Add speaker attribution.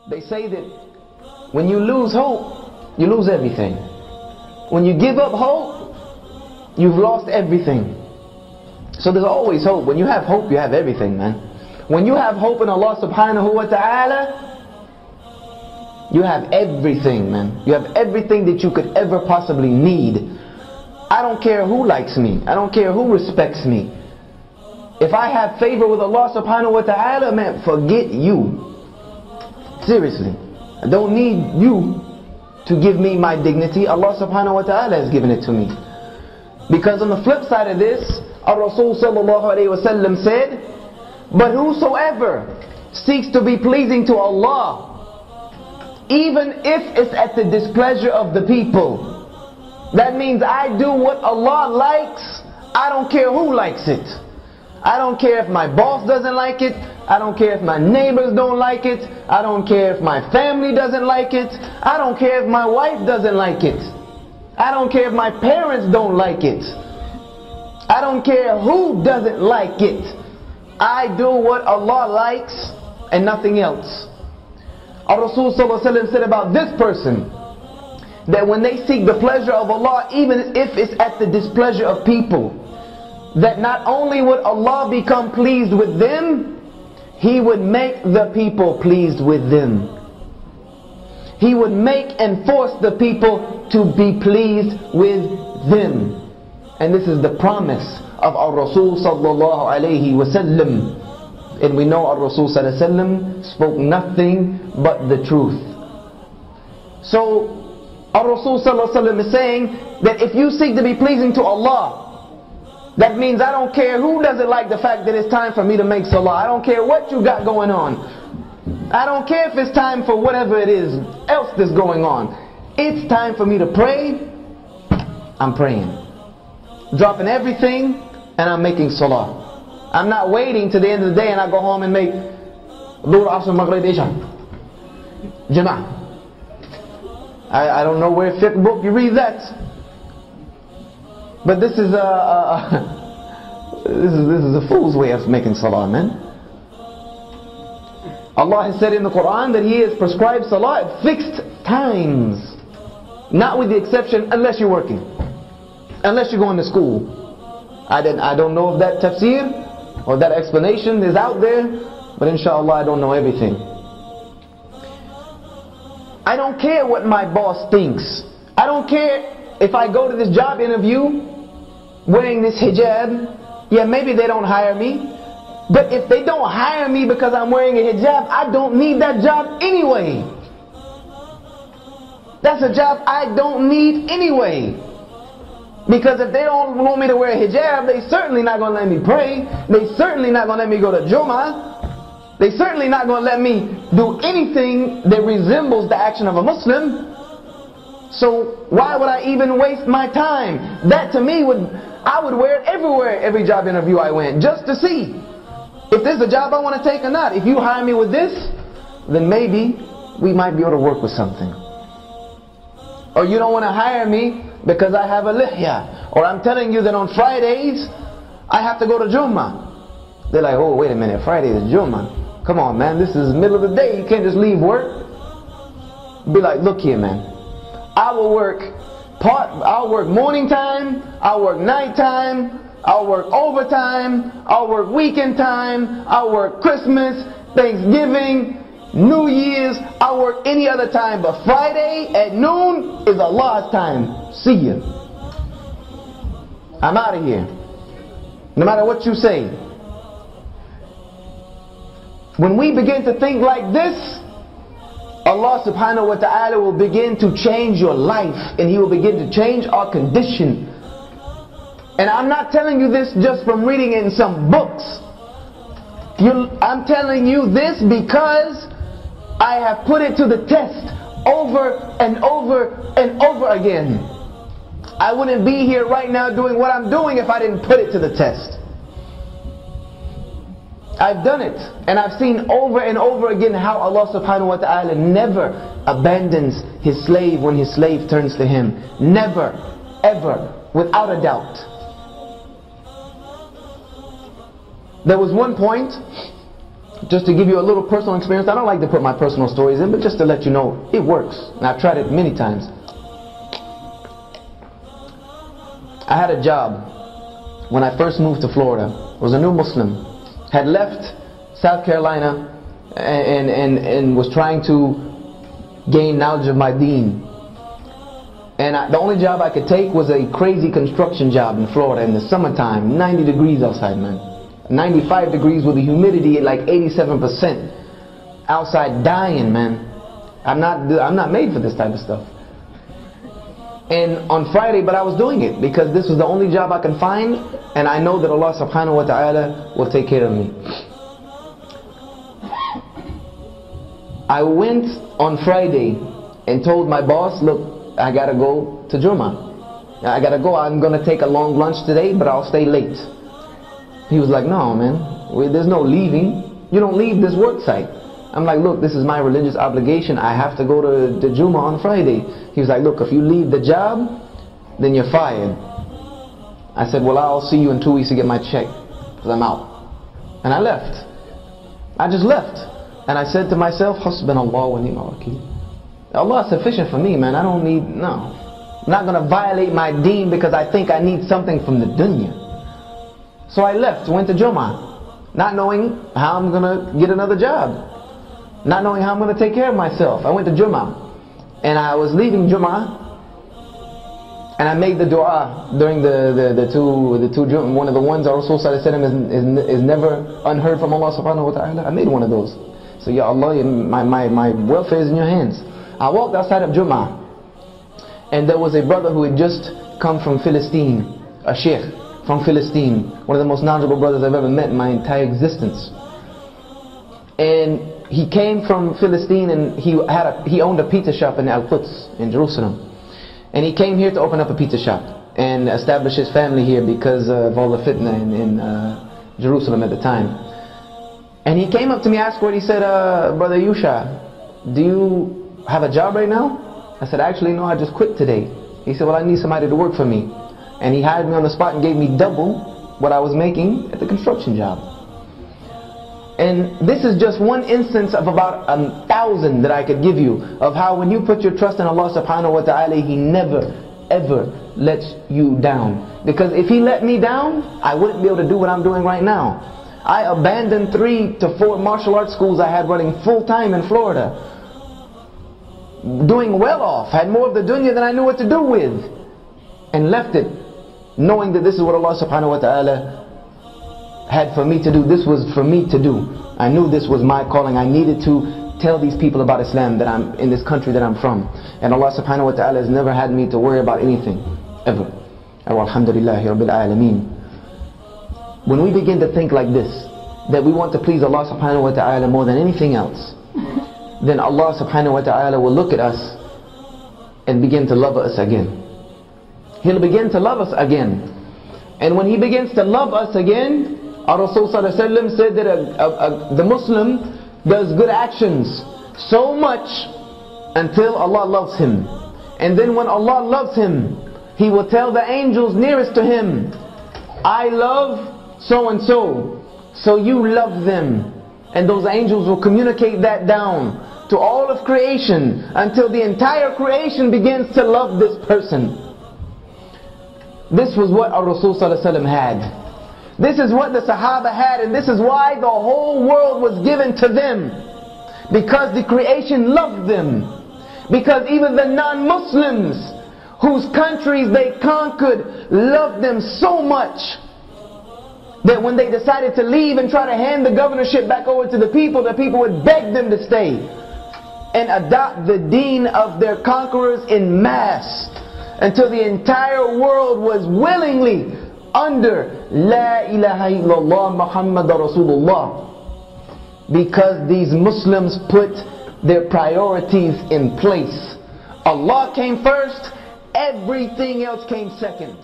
Speaker 1: They say that when you lose hope, you lose everything. When you give up hope, you've lost everything. So there's always hope. When you have hope, you have everything, man. When you have hope in Allah subhanahu wa ta'ala, you have everything, man. You have everything that you could ever possibly need. I don't care who likes me. I don't care who respects me. If I have favor with Allah subhanahu wa ta'ala, man, forget you. Seriously. I don't need you to give me my dignity. Allah subhanahu wa ta'ala has given it to me. Because on the flip side of this, ArRasul sallallahu alayhi wa sallam said, but whosoever seeks to be pleasing to Allah, even if it's at the displeasure of the people, that means I do what Allah likes, I don't care who likes it. I don't care if my boss doesn't like it. I don't care if my neighbors don't like it. I don't care if my family doesn't like it. I don't care if my wife doesn't like it. I don't care if my parents don't like it. I don't care who doesn't like it. I do what Allah likes and nothing else. ArRasul sallallahu alaihi wasallam said about this person that when they seek the pleasure of Allah, even if it's at the displeasure of people, that not only would Allah become pleased with them, He would make the people pleased with them. He would make and force the people to be pleased with them. And this is the promise of ArRasul sallallahu alayhi wasallam. And we know ArRasul sallallahu alayhi wasallam spoke nothing but the truth. So ArRasul sallallahu alayhi wasallam is saying that if you seek to be pleasing to Allah, that means I don't care who doesn't like the fact that it's time for me to make salah. I don't care what you got going on. I don't care if it's time for whatever it is else that's going on. It's time for me to pray. I'm praying. Dropping everything and I'm making salah. I'm not waiting to the end of the day and I go home and make Dhuhr, Asr, Maghrib, Isha, jum'ah. I don't know where fiqh book you read that. But this is a fool's way of making salah, man. Allah has said in the Qur'an that He has prescribed salah at fixed times. Not with the exception, unless you're working. Unless you're going to school. I don't know if that tafsir or that explanation is out there, but inshallah I don't know everything. I don't care what my boss thinks. I don't care if I go to this job interview wearing this hijab. Yeah, maybe they don't hire me. But if they don't hire me because I'm wearing a hijab, I don't need that job anyway. That's a job I don't need anyway. Because if they don't want me to wear a hijab, they certainly not going to let me pray. They certainly not going to let me go to jum'ah. They certainly not going to let me do anything that resembles the action of a Muslim. So why would I even waste my time? That to me I would wear it everywhere, every job interview I went, just to see if this is a job I want to take or not. If you hire me with this, then maybe we might be able to work with something. Or you don't want to hire me because I have a lihya. Or I'm telling you that on Fridays I have to go to Jummah. They're like, oh wait a minute, Friday is Jummah. Come on man, this is the middle of the day, you can't just leave work. Be like, look here man, I'll work morning time, I'll work night time, I'll work overtime, I'll work weekend time, I'll work Christmas, Thanksgiving, New Year's, I'll work any other time, but Friday at noon is Allah's time. See ya. I'm out of here. No matter what you say. When we begin to think like this, Allah subhanahu wa ta'ala will begin to change your life, and He will begin to change our condition. And I'm not telling you this just from reading in some books. I'm telling you this because I have put it to the test over and over and over again. I wouldn't be here right now doing what I'm doing if I didn't put it to the test. I've done it, and I've seen over and over again how Allah subhanahu wa ta'ala never abandons His slave when His slave turns to Him. Never, ever, without a doubt. There was one point Just to give you a little personal experience. I don't like to put my personal stories in, but just to let you know, it works. And I've tried it many times. I had a job when I first moved to Florida. I was a new Muslim. Had left South Carolina and was trying to gain knowledge of my deen. And the only job I could take was a crazy construction job in Florida in the summertime. 90 degrees outside, man. 95 degrees with the humidity at like 87%. Outside dying, man. I'm not made for this type of stuff. And on Friday, but I was doing it because this was the only job I can find, and I know that Allah subhanahu wa ta'ala will take care of me. I went on Friday and told my boss, look, I gotta go to jum'ah. I gotta go. I'm gonna take a long lunch today, but I'll stay late. He was like, no, man, there's no leaving. You don't leave this work site. I'm like, look, this is my religious obligation. I have to go to the jum'ah on Friday. He was like, look, if you leave the job, then you're fired. I said, well, I'll see you in 2 weeks to get my check, because I'm out. And I left. I just left. And I said to myself, Hasbunallahu wa ni'mal wakeel. Allah is sufficient for me, man. I don't need, no. I'm not going to violate my deen because I think I need something from the dunya. So I left, went to Jum'ah, not knowing how I'm going to get another job. Not knowing how I'm going to take care of myself. I went to Jum'ah. And I was leaving Jum'ah, and I made the dua during the two Jum'ah. One of the ones ArRasul is never unheard from Allah subhanahu wa ta'ala. I made one of those. So Ya Allah, my welfare is in your hands. I walked outside of Jum'ah, and there was a brother who had just come from Philistine, a Sheikh from Philistine, one of the most knowledgeable brothers I've ever met in my entire existence. And he came from Philistine, and he owned a pizza shop in Al-Quds in Jerusalem. And he came here to open up a pizza shop and establish his family here because of all the fitna in Jerusalem at the time. And he came up to me, asked for it. He said, Brother Yusha, do you have a job right now? I said, actually no, I just quit today. He said, well, I need somebody to work for me. And he hired me on the spot and gave me double what I was making at the construction job. And this is just one instance of about 1,000 that I could give you of how when you put your trust in Allah subhanahu wa ta'ala, He never ever lets you down. Because if He let me down, I wouldn't be able to do what I'm doing right now. I abandoned 3 to 4 martial arts schools I had running full time in Florida, doing well off, had more of the dunya than I knew what to do with, and left it knowing that this is what Allah subhanahu wa ta'ala had for me to do. This was for me to do. I knew this was my calling. I needed to tell these people about Islam, that I'm in this country that I'm from. And Allah subhanahu wa ta'ala has never had me to worry about anything, ever. Alhamdulillahi Rabbil Alameen. When we begin to think like this, that we want to please Allah subhanahu wa ta'ala more than anything else, then Allah subhanahu wa ta'ala will look at us and begin to love us again. He'll begin to love us again. And when He begins to love us again, ArRasul said that the Muslim does good actions so much until Allah loves him. And then when Allah loves him, He will tell the angels nearest to him, I love so and so, so you love them. And those angels will communicate that down to all of creation until the entire creation begins to love this person. This was what ArRasul had. This is what the Sahaba had, and this is why the whole world was given to them. Because the creation loved them. Because even the non-Muslims, whose countries they conquered, loved them so much that when they decided to leave and try to hand the governorship back over to the people would beg them to stay and adopt the deen of their conquerors in mass, until the entire world was willingly under La ilaha illallah Muhammad Rasulullah. Because these Muslims put their priorities in place. Allah came first, everything else came second.